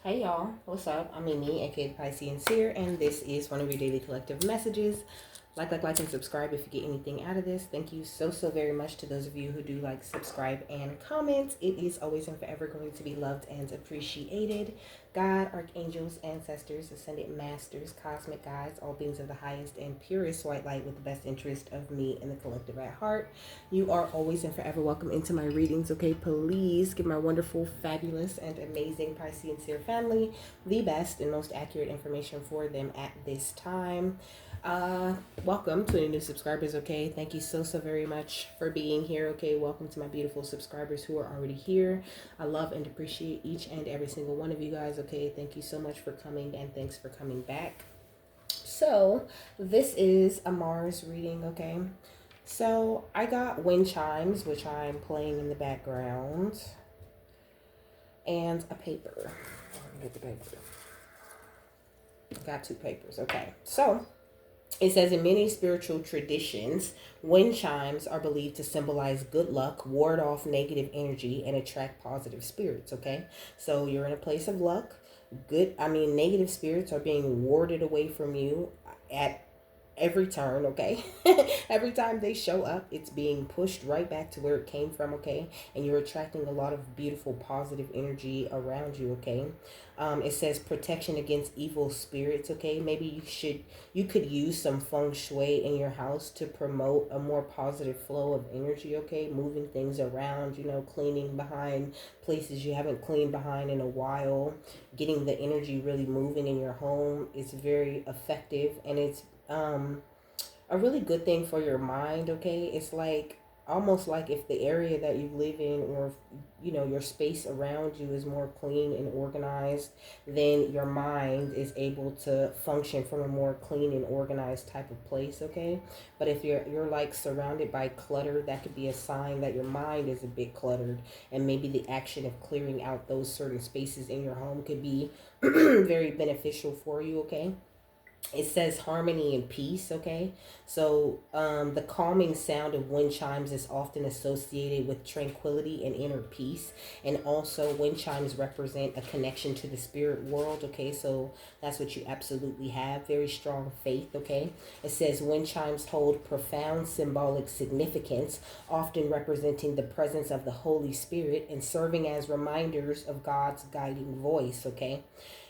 Hey y'all, what's up? I'm Mimi, aka Piscean Seer, and this is one of your daily collective messages. Like, and subscribe if you get anything out of this. Thank you so very much to those of you who do like, subscribe, and comment. It is always and forever going to be loved and appreciated. God, archangels, ancestors, ascended masters, cosmic guides, all beings of the highest and purest white light with the best interest of me and the collective at heart. You are always and forever welcome into my readings, okay? Please give my wonderful, fabulous, and amazing Piscean Seer family the best and most accurate information for them at this time. Welcome to any new subscribers, okay? Thank you so very much for being here, okay? Welcome to my beautiful subscribers who are already here. I love and appreciate each and every single one of you guys, okay? Thank you so much for coming and thanks for coming back. So, this is a Mars reading, okay? So, I got wind chimes, which I'm playing in the background, and a paper. Get the paper. Got two papers, okay? So, it says in many spiritual traditions, wind chimes are believed to symbolize good luck, ward off negative energy, and attract positive spirits. Okay, so you're in a place of luck. Negative spirits are being warded away from you at every turn, okay? Every time they show up, it's being pushed right back to where it came from, okay? And you're attracting a lot of beautiful, positive energy around you, okay? It says protection against evil spirits, okay? Maybe you could use some feng shui in your house to promote a more positive flow of energy, okay? Moving things around, cleaning behind places you haven't cleaned behind in a while, getting the energy really moving in your home is very effective, and it's a really good thing for your mind, okay? It's like almost like if the area that you live in, or your space around you is more clean and organized, then your mind is able to function from a more clean and organized type of place, okay? But if you're like surrounded by clutter, that could be a sign that your mind is a bit cluttered, and maybe the action of clearing out those certain spaces in your home could be very beneficial for you, okay? It says harmony and peace, okay? So the calming sound of wind chimes is often associated with tranquility and inner peace. And also wind chimes represent a connection to the spirit world, okay? So that's what you absolutely have. Very strong faith, okay? It says wind chimes hold profound symbolic significance, often representing the presence of the Holy Spirit and serving as reminders of God's guiding voice, okay?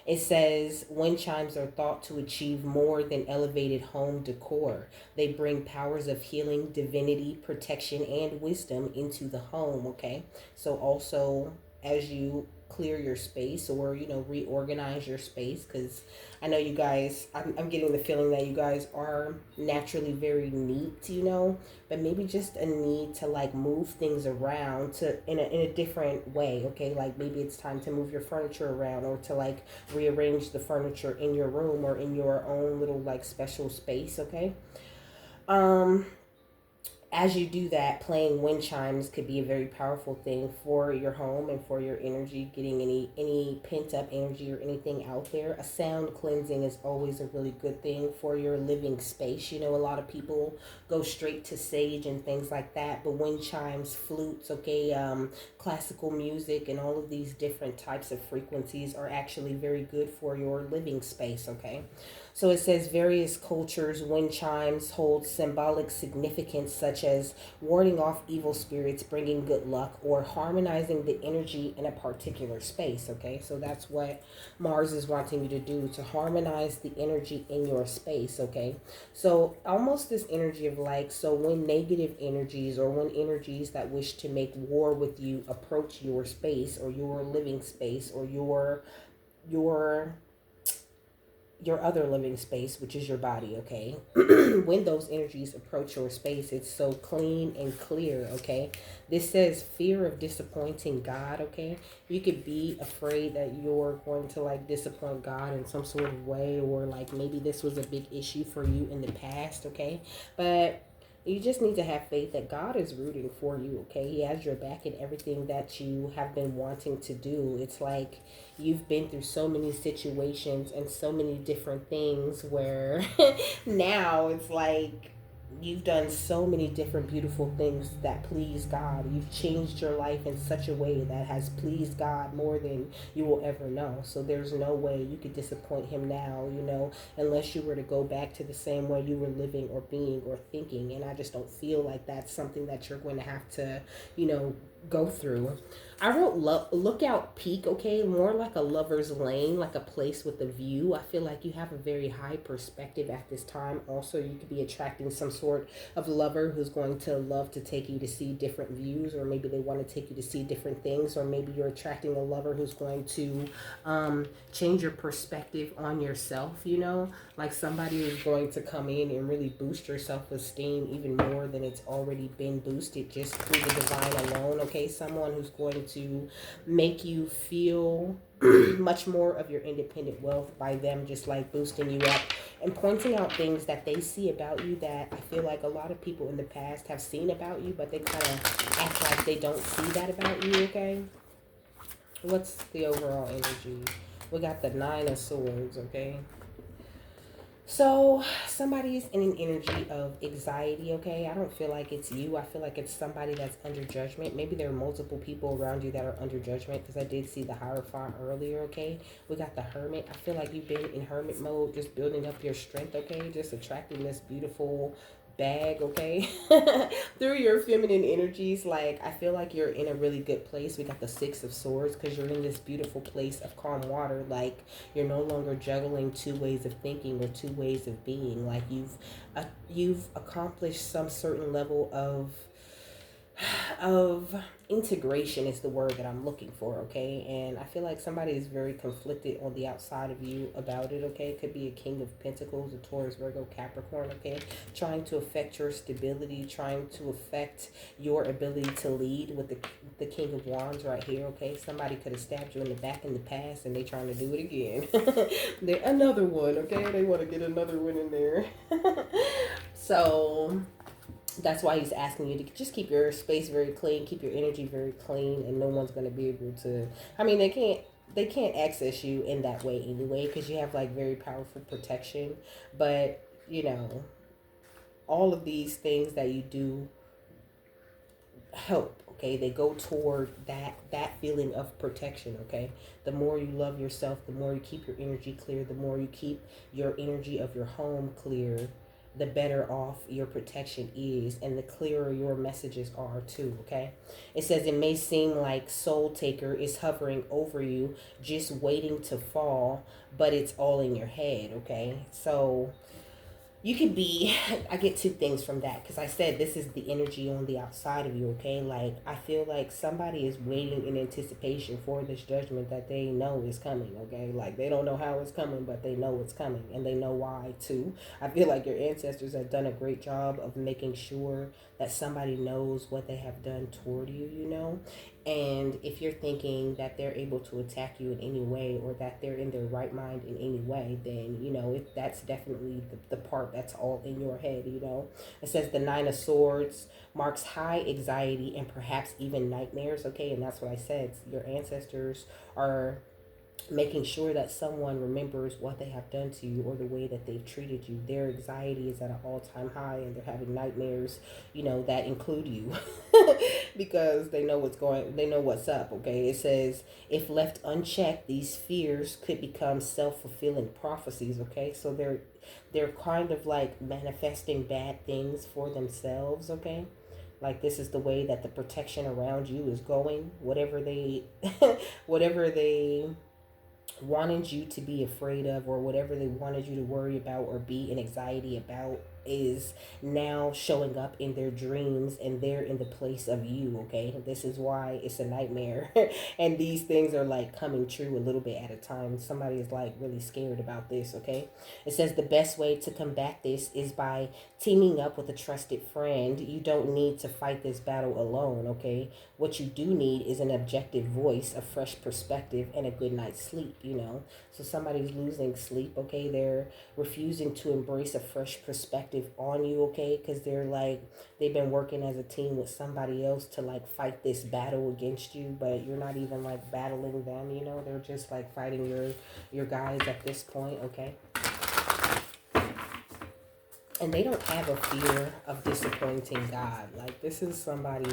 It says wind chimes are thought to achieve more than elevated home decor. They bring powers of healing, divinity, protection, and wisdom into the home, okay? So also as you clear your space, or reorganize your space, because I know you guys, I'm getting the feeling that you guys are naturally very neat, but maybe just a need to like move things around to in a different way, okay? Like maybe it's time to move your furniture around, or to like rearrange the furniture in your room or in your own little like special space, okay? um as you do that, playing wind chimes could be a very powerful thing for your home and for your energy, getting any pent up energy or anything out there. A sound cleansing is always a really good thing for your living space. A lot of people go straight to sage and things like that, but wind chimes, flutes, okay, classical music, and all of these different types of frequencies are actually very good for your living space, okay? So it says various cultures, wind chimes hold symbolic significance such as warding off evil spirits, bringing good luck, or harmonizing the energy in a particular space. Okay, so that's what Mars is wanting you to do, to harmonize the energy in your space. Okay, so almost this energy of like, so when negative energies, or when energies that wish to make war with you approach your space or your living space, or your your other living space, which is your body, okay? When those energies approach your space, it's so clean and clear, okay? This says fear of disappointing God, okay? You could be afraid that you're going to like disappoint God in some sort of way, or like maybe this was a big issue for you in the past, okay? But you just need to have faith that God is rooting for you, okay? He has your back in everything that you have been wanting to do. It's like you've been through so many situations and so many different things where now it's like you've done so many different beautiful things that please God. You've changed your life in such a way that has pleased God more than you will ever know. So there's no way you could disappoint him now, unless you were to go back to the same way you were living or being or thinking. And I just don't feel like that's something that you're going to have to, go through. I wrote lookout peak, okay, more like a lover's lane, like a place with a view. I feel like you have a very high perspective at this time. Also, you could be attracting some sort of lover who's going to love to take you to see different views, or maybe they want to take you to see different things, or maybe you're attracting a lover who's going to change your perspective on yourself, like somebody is going to come in and really boost your self-esteem even more than it's already been boosted just through the divine alone, okay? Someone who's going to make you feel much more of your independent wealth by them just like boosting you up and pointing out things that they see about you that I feel like a lot of people in the past have seen about you, but they kind of act like they don't see that about you, okay? What's the overall energy? We got the Nine of Swords, okay? So somebody's in an energy of anxiety, okay? I don't feel like it's you. I feel like it's somebody that's under judgment. Maybe there are multiple people around you that are under judgment, because I did see the Hierophant earlier, okay? We got the Hermit. I feel like you've been in hermit mode, just building up your strength, okay? Just attracting this beautiful bag, okay? Through your feminine energies. Like, I feel like you're in a really good place. We got the Six of Swords, because you're in this beautiful place of calm water. Like, you're no longer juggling two ways of thinking or two ways of being. Like, you've accomplished some certain level of integration is the word that I'm looking for, okay? And I feel like somebody is very conflicted on the outside of you about it, okay? It could be a King of Pentacles, a Taurus, Virgo, Capricorn, okay? Trying to affect your stability, trying to affect your ability to lead with the King of Wands right here, okay? Somebody could have stabbed you in the back in the past and they trying to do it again. Another one, okay? They want to get another one in there. So that's why he's asking you to just keep your space very clean, keep your energy very clean, and no one's going to be able to, I mean, they can't access you in that way anyway, because you have like very powerful protection. But all of these things that you do help, okay? They go toward that feeling of protection, okay? The more you love yourself, the more you keep your energy clear, the more you keep your energy of your home clear, the better off your protection is, and the clearer your messages are too, okay? It says it may seem like Soul Taker is hovering over you, just waiting to fall, but it's all in your head, okay? So you could be, I get two things from that, because I said this is the energy on the outside of you, okay? Like, I feel like somebody is waiting in anticipation for this judgment that they know is coming, okay? Like, they don't know how it's coming, but they know it's coming, and they know why too. I feel like your ancestors have done a great job of making sure that somebody knows what they have done toward you, and if you're thinking that they're able to attack you in any way, or that they're in their right mind in any way, then, if that's definitely the part that's all in your head. It says the Nine of Swords marks high anxiety and perhaps even nightmares, okay? And that's what I said. Your ancestors are making sure that someone remembers what they have done to you or the way that they've treated you. Their anxiety is at an all-time high, and they're having nightmares, that include you, because they know they know what's up, okay? It says, if left unchecked, these fears could become self-fulfilling prophecies, okay? So they're kind of like manifesting bad things for themselves, okay? Like, this is the way that the protection around you is going. Whatever they whatever they wanted you to be afraid of, or whatever they wanted you to worry about or be in anxiety about, is now showing up in their dreams, and they're in the place of you, okay? This is why it's a nightmare. And these things are like coming true a little bit at a time. Somebody is like really scared about this, okay? It says the best way to combat this is by teaming up with a trusted friend. You don't need to fight this battle alone, okay? What you do need is an objective voice, a fresh perspective, and a good night's sleep. So somebody's losing sleep, okay? They're refusing to embrace a fresh perspective on you, okay? Because they've been working as a team with somebody else to like fight this battle against you, but you're not even like battling them, They're just like fighting your guys at this point, okay? And they don't have a fear of disappointing God. Like, this is somebody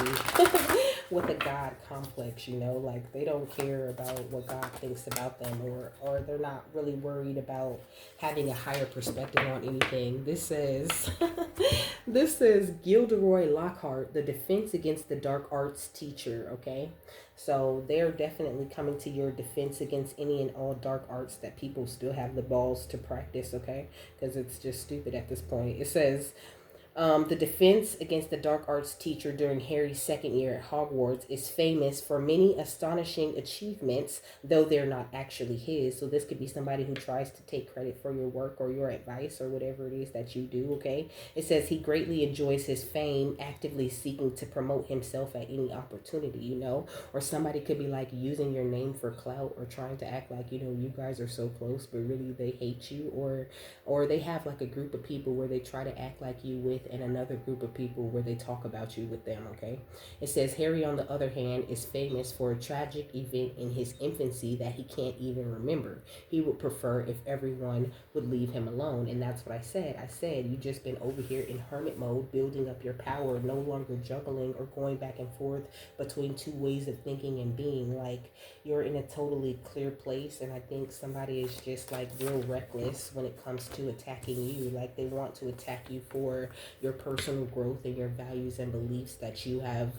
with a God complex, you know? Like, they don't care about what God thinks about them, or they're not really worried about having a higher perspective on anything. This says, this says Gilderoy Lockhart, the defense against the dark arts teacher, okay? So they're definitely coming to your defense against any and all dark arts that people still have the balls to practice, okay? Because it's just stupid at this point. It says the defense against the dark arts teacher during Harry's second year at Hogwarts is famous for many astonishing achievements, though they're not actually his. So this could be somebody who tries to take credit for your work or your advice or whatever it is that you do, okay? It says he greatly enjoys his fame, actively seeking to promote himself at any opportunity, you know? Or somebody could be like using your name for clout or trying to act like, you know, you guys are so close, but really they hate you, or they have like a group of people where they try to act like you with, and another group of people where they talk about you with them, okay? It says Harry, on the other hand, is famous for a tragic event in his infancy that he can't even remember. He would prefer if everyone would leave him alone. And that's what I said. I said, you just been over here in hermit mode, building up your power, no longer juggling or going back and forth between two ways of thinking and being. Like, you're in a totally clear place, and I think somebody is just like real reckless when it comes to attacking you. Like, they want to attack you for your personal growth and your values and beliefs that you have,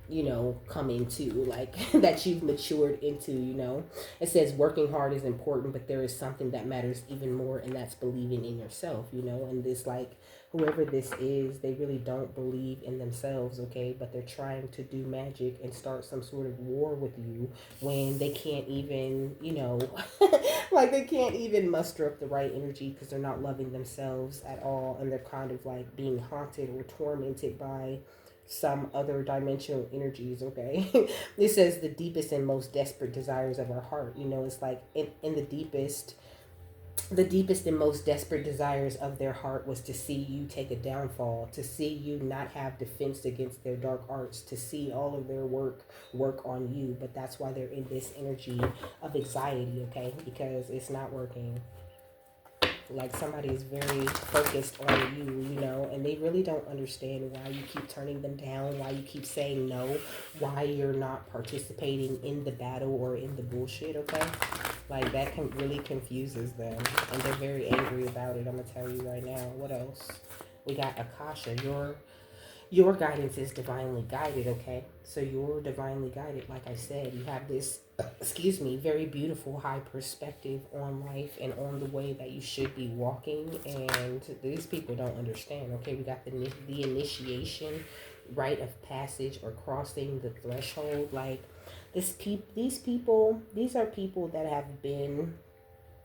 you know, come into, like, that you've matured into, you know. It says working hard is important, but there is something that matters even more, and that's believing in yourself, you know. And this, like, whoever this is, they really don't believe in themselves, okay? But they're trying to do magic and start some sort of war with you when they can't even, you know, like, they can't even muster up the right energy because they're not loving themselves at all, and they're kind of like being haunted or tormented by some other dimensional energies, okay? It says the deepest and most desperate desires of our heart, you know. It's like in the deepest and most desperate desires of their heart was to see you take a downfall, to see you not have defense against their dark arts, to see all of their work on you. But that's why they're in this energy of anxiety, okay? Because it's not working. Like, somebody is very focused on you, you know, and they really don't understand why you keep turning them down, why you keep saying no, why you're not participating in the battle or in the bullshit, okay? Like, that really confuses them, and they're very angry about it. I'm gonna tell you right now. What else? We got Akasha. Your guidance is divinely guided, okay? So you're divinely guided. Like I said, you have this, excuse me, very beautiful high perspective on life and on the way that you should be walking. And these people don't understand, okay? We got the initiation, rite of passage, or crossing the threshold. Like, these are people that have been,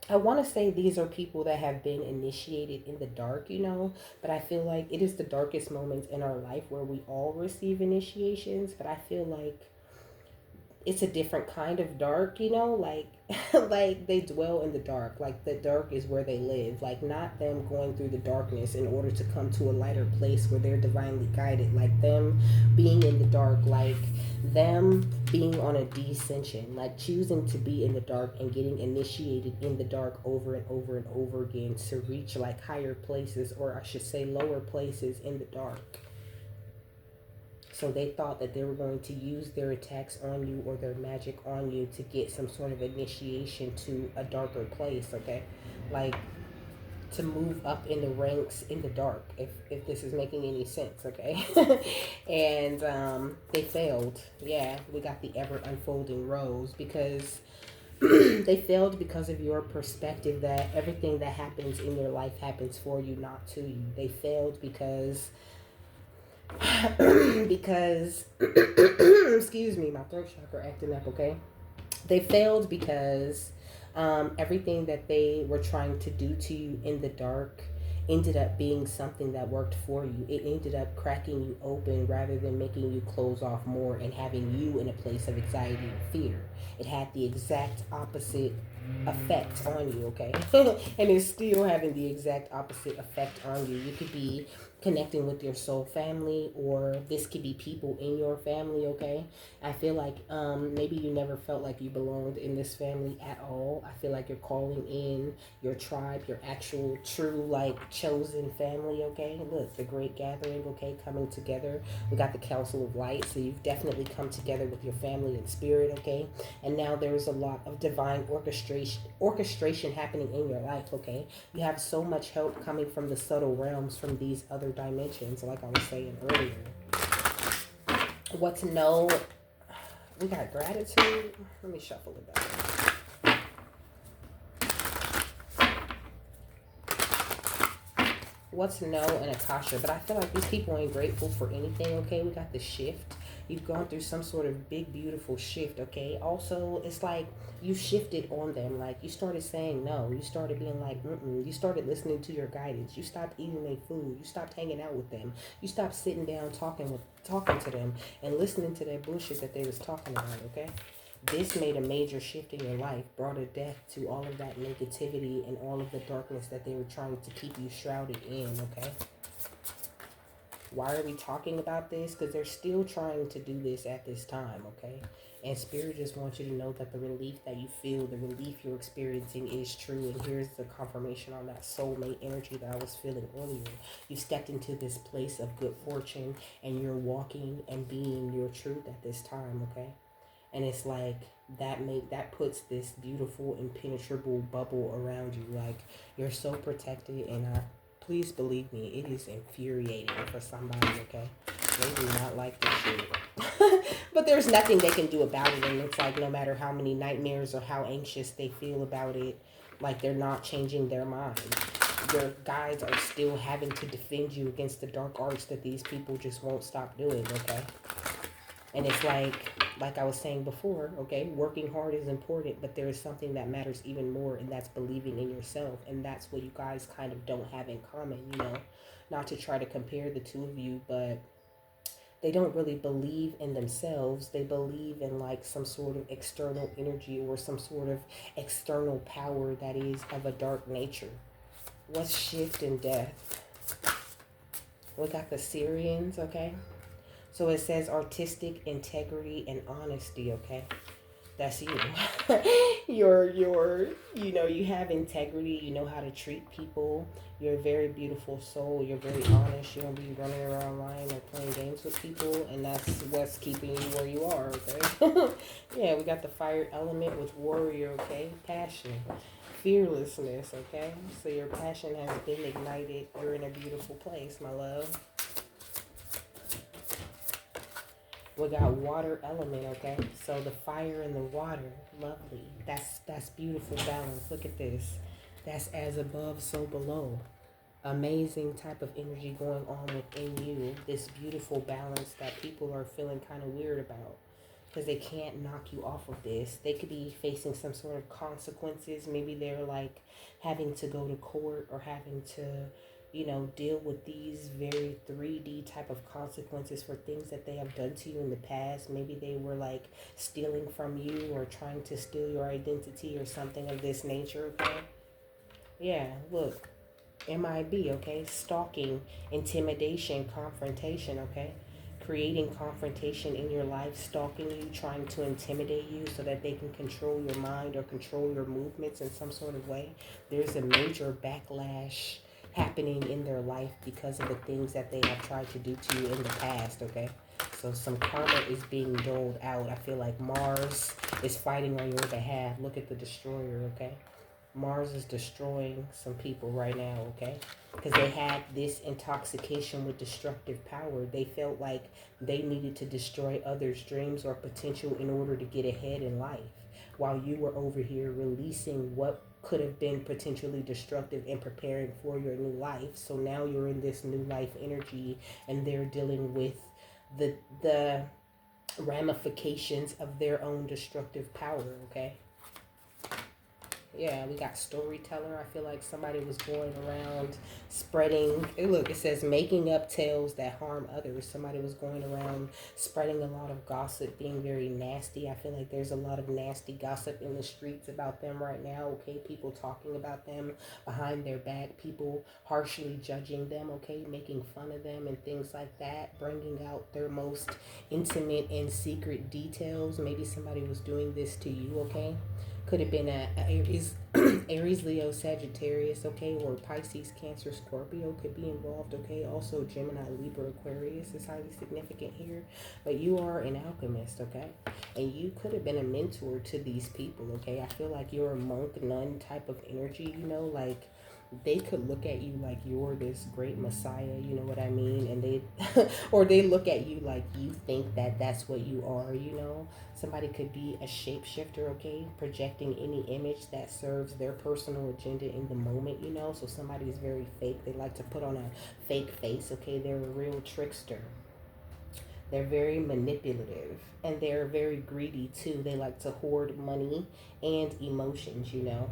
I want to say these are people that have been initiated in the dark, you know, but I feel like it is the darkest moments in our life where we all receive initiations, but I feel like it's a different kind of dark, you know, like like they dwell in the dark. Like, the dark is where they live. Like, not them going through the darkness in order to come to a lighter place where they're divinely guided. Like, them being in the dark, like them being on a descension, like choosing to be in the dark and getting initiated in the dark over and over and over again to reach like higher places, or I should say lower places in the dark. So they thought that they were going to use their attacks on you or their magic on you to get some sort of initiation to a darker place, okay? Like, to move up in the ranks in the dark, if this is making any sense, okay? And they failed. Yeah, we got the ever unfolding rose, because they failed because of your perspective that everything that happens in your life happens for you, not to you. They failed because because excuse me, my throat chakra acting up, okay? They failed because everything that they were trying to do to you in the dark ended up being something that worked for you. It ended up cracking you open rather than making you close off more and having you in a place of anxiety and fear. It had the exact opposite effect on you, okay? And it's still having the exact opposite effect on you. You could be connecting with your soul family, or this could be people in your family, okay? I feel like maybe you never felt like you belonged in this family at all. I feel like you're calling in your tribe, your actual true like chosen family, okay? Look, the great gathering, okay, coming together. We got the council of light, so you've definitely come together with your family and spirit, okay? And now there's a lot of divine orchestration happening in your life, okay? You have so much help coming from the subtle realms, from these other dimensions, like I was saying earlier. What to know? We got gratitude. Let me shuffle it back. What to know and Akasha. But I feel like these people ain't grateful for anything, okay? We got the shift. You've gone through some sort of big, beautiful shift, okay? Also, it's like you shifted on them. Like, you started saying no. You started being like, mm-mm. You started listening to your guidance. You stopped eating their food. You stopped hanging out with them. You stopped sitting down talking to them and listening to that bullshit that they was talking about, okay? This made a major shift in your life, brought a death to all of that negativity and all of the darkness that they were trying to keep you shrouded in, okay? Why are we talking about this? Because they're still trying to do this at this time, okay? And Spirit just wants you to know that the relief that you feel, the relief you're experiencing is true. And here's the confirmation on that soulmate energy that I was feeling earlier. You stepped into this place of good fortune, and you're walking and being your truth at this time, okay? And it's like that puts this beautiful impenetrable bubble around you. Like, you're so protected, and please believe me, it is infuriating for somebody, okay? They do not like this shit. But there's nothing they can do about it. And it's like, no matter how many nightmares or how anxious they feel about it, like, they're not changing their mind. Your guides are still having to defend you against the dark arts that these people just won't stop doing, okay? And it's like I was saying before, okay, working hard is important, but there is something that matters even more, and that's believing in yourself. And that's what you guys kind of don't have in common, you know, not to try to compare the two of you, but they don't really believe in themselves. They believe in like some sort of external energy or some sort of external power that is of a dark nature. What's shift and death? We got the Syrians, okay? So it says artistic integrity and honesty, okay? That's you. you're, you know, you have integrity. You know how to treat people. You're a very beautiful soul. You're very honest. You don't be running around lying or playing games with people. And that's what's keeping you where you are, okay? Yeah, we got the fire element with warrior, okay? Passion. Fearlessness, okay? So your passion has been ignited. You're in a beautiful place, my love. We got water element, okay? So the fire and the water, lovely. That's beautiful balance. Look at this. That's as above, so below. Amazing type of energy going on within you. This beautiful balance that people are feeling kind of weird about, because they can't knock you off of this. They could be facing some sort of consequences. Maybe they're like having to go to court, or having to, you know, deal with these very 3D type of consequences for things that they have done to you in the past. Maybe they were like stealing from you, or trying to steal your identity, or something of this nature, okay? Yeah, look, MIB, okay? Stalking, intimidation, confrontation, okay? Creating confrontation in your life, stalking you, trying to intimidate you so that they can control your mind or control your movements in some sort of way. There's a major backlash happening in their life because of the things that they have tried to do to you in the past, okay? So some karma is being doled out. I feel like Mars is fighting on your behalf. Look at the destroyer, okay? Mars is destroying some people right now, okay? Because they had this intoxication with destructive power. They felt like they needed to destroy others' dreams or potential in order to get ahead in life, while you were over here releasing what could have been potentially destructive and preparing for your new life. So now you're in this new life energy, and they're dealing with the ramifications of their own destructive power, okay? Yeah, we got storyteller. I feel like somebody was going around spreading. Look, it says making up tales that harm others. Somebody was going around spreading a lot of gossip, being very nasty. I feel like there's a lot of nasty gossip in the streets about them right now. Okay, people talking about them behind their back, people harshly judging them. Okay, making fun of them and things like that, bringing out their most intimate and secret details. Maybe somebody was doing this to you. Okay, could have been a Aries, Aries, Leo, Sagittarius, okay, or Pisces, Cancer, Scorpio could be involved, okay. Also, Gemini, Libra, Aquarius is highly significant here. But you are an alchemist, okay, and you could have been a mentor to these people, okay. I feel like you're a monk, nun type of energy, you know, like they could look at you like you're this great messiah, you know what I mean, and they or they look at you like you think that that's what you are, you know. Somebody could be a shapeshifter, okay, projecting any image that serves their personal agenda in the moment, you know. So somebody is very fake, they like to put on a fake face, okay. They're a real trickster, they're very manipulative, and they're very greedy too. They like to hoard money and emotions, you know.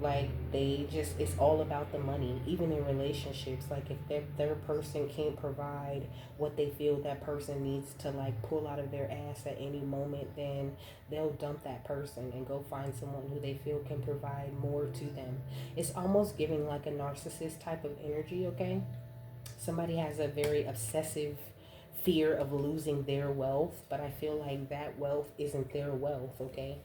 Like they just, it's all about the money. Even in relationships, like if their person can't provide what they feel that person needs to like pull out of their ass at any moment, then they'll dump that person and go find someone who they feel can provide more to them. It's almost giving like a narcissist type of energy, okay. Somebody has a very obsessive fear of losing their wealth, but I feel like that wealth isn't their wealth, okay.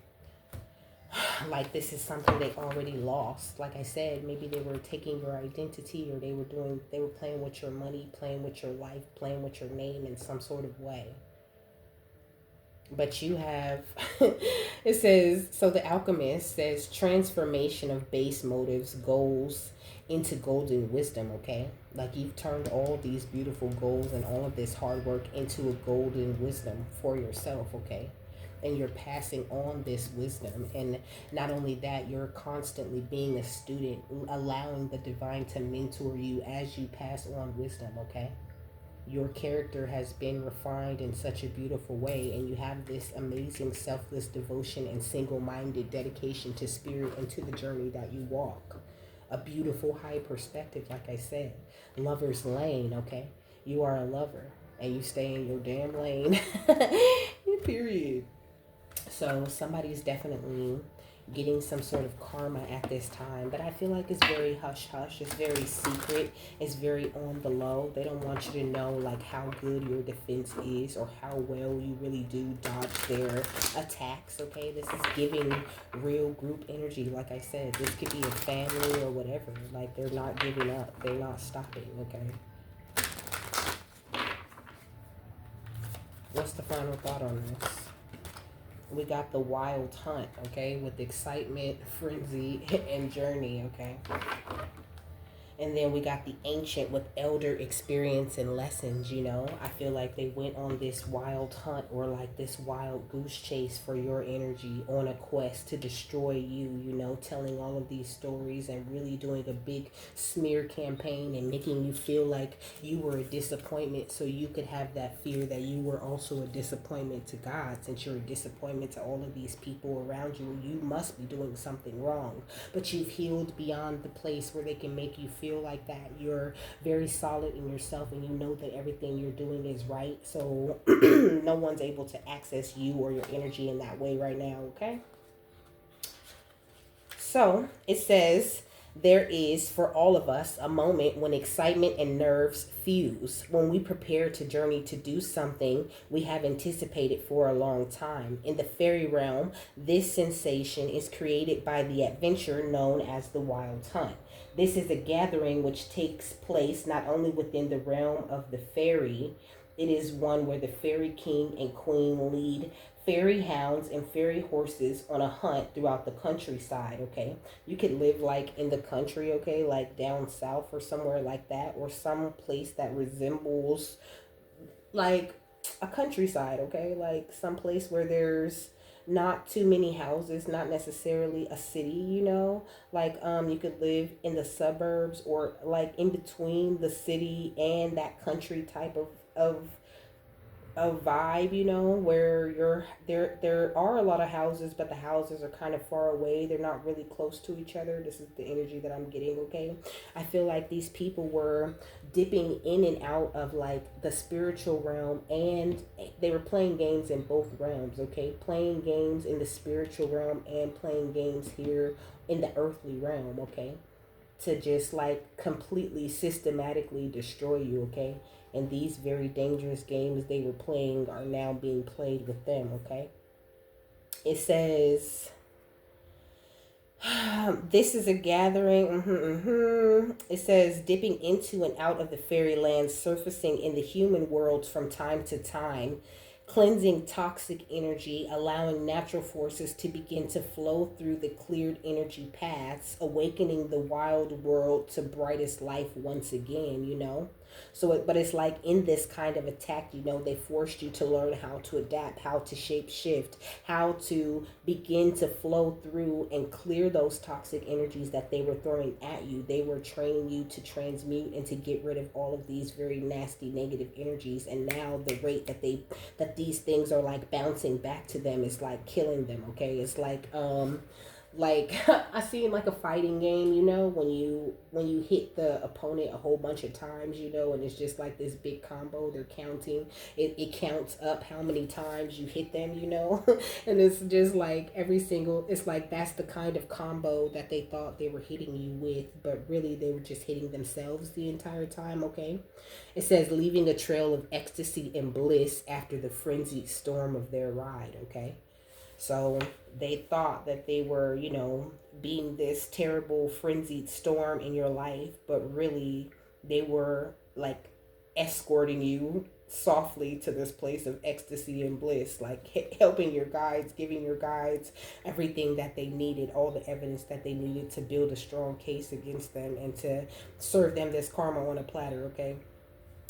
Like this is something they already lost. Like I said, maybe they were taking your identity, or they were playing with your money, playing with your life, playing with your name in some sort of way. But you have it says, so the alchemist says transformation of base motives, goals into golden wisdom, okay. Like you've turned all these beautiful goals and all of this hard work into a golden wisdom for yourself, okay. And you're passing on this wisdom, and not only that, you're constantly being a student, allowing the divine to mentor you as you pass on wisdom, okay. Your character has been refined in such a beautiful way, and you have this amazing selfless devotion and single-minded dedication to spirit and to the journey that you walk. A beautiful high perspective, like I said. Lover's lane, okay. You are a lover and you stay in your damn lane. Period. So somebody's definitely getting some sort of karma at this time, but I feel like it's very hush hush, it's very secret, it's very on the low. They don't want you to know like how good your defense is or how well you really do dodge their attacks, okay. This is giving real group energy. Like I said, this could be a family or whatever. Like they're not giving up, they're not stopping, okay. What's the final thought on this? We got the wild hunt, okay, with excitement, frenzy, and journey, okay. And then we got the ancient with elder experience and lessons, you know. I feel like they went on this wild hunt or like this wild goose chase for your energy on a quest to destroy you, you know, telling all of these stories and really doing a big smear campaign and making you feel like you were a disappointment, so you could have that fear that you were also a disappointment to God. Since you're a disappointment to all of these people around you, you must be doing something wrong. But you've healed beyond the place where they can make you feel like that. You're very solid in yourself and you know that everything you're doing is right. So no one's able to access you or your energy in that way right now, okay? So it says, there is for all of us a moment when excitement and nerves fuse, when we prepare to journey to do something we have anticipated for a long time. In the fairy realm, this sensation is created by the adventure known as the wild hunt. This is a gathering which takes place not only within the realm of the fairy, it is one where the fairy king and queen lead fairy hounds and fairy horses on a hunt throughout the countryside, okay? You could live like in the country, okay, like down south or somewhere like that, or some place that resembles like a countryside, okay? Like some place where there's not too many houses, not necessarily a city, you know. Like you could live in the suburbs or like in between the city and that country type of a vibe, you know, where there are a lot of houses, but the houses are kind of far away. They're not really close to each other. This is the energy that I'm getting, okay? I feel like these people were dipping in and out of like the spiritual realm, and they were playing games in both realms, okay? Playing games in the spiritual realm and playing games here in the earthly realm, okay? To just like completely systematically destroy you, okay? And these very dangerous games they were playing are now being played with them, okay? It says, this is a gathering. It says, dipping into and out of the fairyland, surfacing in the human world from time to time, cleansing toxic energy, allowing natural forces to begin to flow through the cleared energy paths, awakening the wild world to brightest life once again, you know? But it's like in this kind of attack, you know, they forced you to learn how to adapt, how to shape shift, how to begin to flow through and clear those toxic energies that they were throwing at you. They were training you to transmute and to get rid of all of these very nasty negative energies. And now the rate that these things are like bouncing back to them is like killing them, okay? It's like I see in like a fighting game, you know, when you hit the opponent a whole bunch of times, you know, and it's just like this big combo. They're counting it counts up how many times you hit them, you know. And it's just like every single, it's like that's the kind of combo that they thought they were hitting you with, but really they were just hitting themselves the entire time, okay? It says, leaving a trail of ecstasy and bliss after the frenzied storm of their ride, okay? So they thought that they were, you know, being this terrible frenzied storm in your life, but really they were like escorting you softly to this place of ecstasy and bliss, like helping your guides, giving your guides everything that they needed, all the evidence that they needed to build a strong case against them and to serve them this karma on a platter, okay?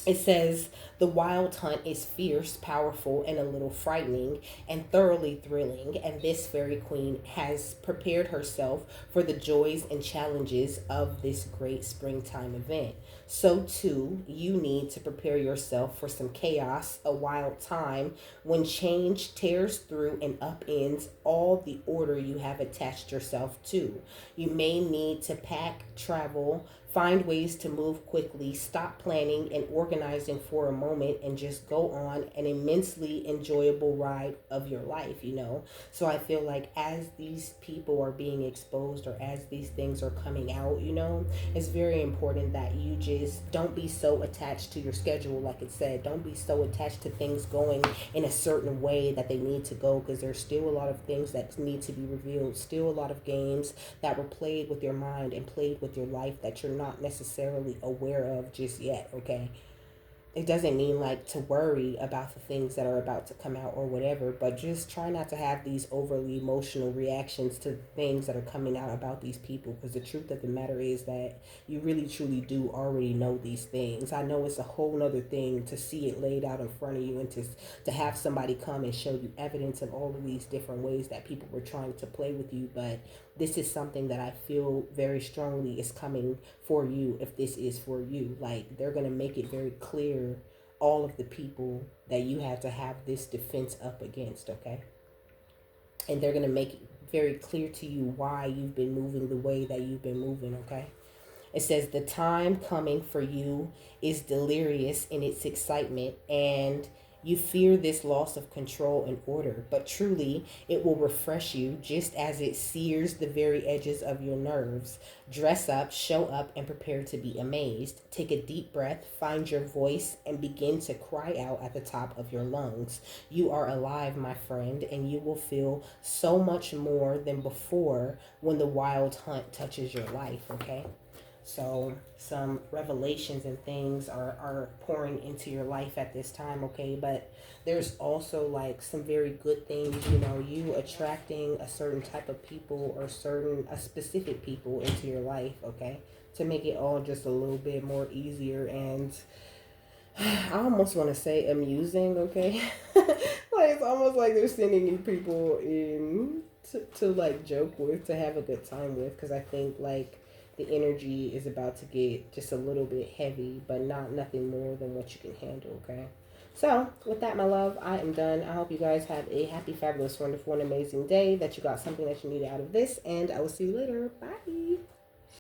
It says, the wild hunt is fierce, powerful, and a little frightening, and thoroughly thrilling. And this fairy queen has prepared herself for the joys and challenges of this great springtime event. So, too, you need to prepare yourself for some chaos, a wild time when change tears through and upends all the order you have attached yourself to. You may need to pack, travel, find ways to move quickly, stop planning and organizing for a moment, and just go on an immensely enjoyable ride of your life, you know? So I feel like as these people are being exposed or as these things are coming out, you know, it's very important that you just don't be so attached to your schedule, like it said. Don't be so attached to things going in a certain way that they need to go, because there's still a lot of things that need to be revealed, still a lot of games that were played with your mind and played with your life that you're not necessarily aware of just yet, okay? It doesn't mean like to worry about the things that are about to come out or whatever, but just try not to have these overly emotional reactions to things that are coming out about these people, because the truth of the matter is that you really truly do already know these things. I know it's a whole nother thing to see it laid out in front of you and to have somebody come and show you evidence of all of these different ways that people were trying to play with you, but this is something that I feel very strongly is coming for you if this is for you. Like, they're going to make it very clear, all of the people that you have to have this defense up against, okay? And they're going to make it very clear to you why you've been moving the way that you've been moving, okay? It says, the time coming for you is delirious in its excitement, and you fear this loss of control and order, but truly it will refresh you just as it sears the very edges of your nerves. Dress up, show up, and prepare to be amazed. Take a deep breath, find your voice, and begin to cry out at the top of your lungs. You are alive, my friend, and you will feel so much more than before when the wild hunt touches your life, okay? So some revelations and things are pouring into your life at this time, okay? But there's also like some very good things, you know, you attracting a certain type of people or a specific people into your life, okay? To make it all just a little bit more easier and I almost want to say amusing, okay? Like it's almost like they're sending you people in to like joke with, to have a good time with, because I think like the energy is about to get just a little bit heavy, but not nothing more than what you can handle, okay? So, with that, my love, I am done. I hope you guys have a happy, fabulous, wonderful, and amazing day, that you got something that you need out of this, and I will see you later. Bye.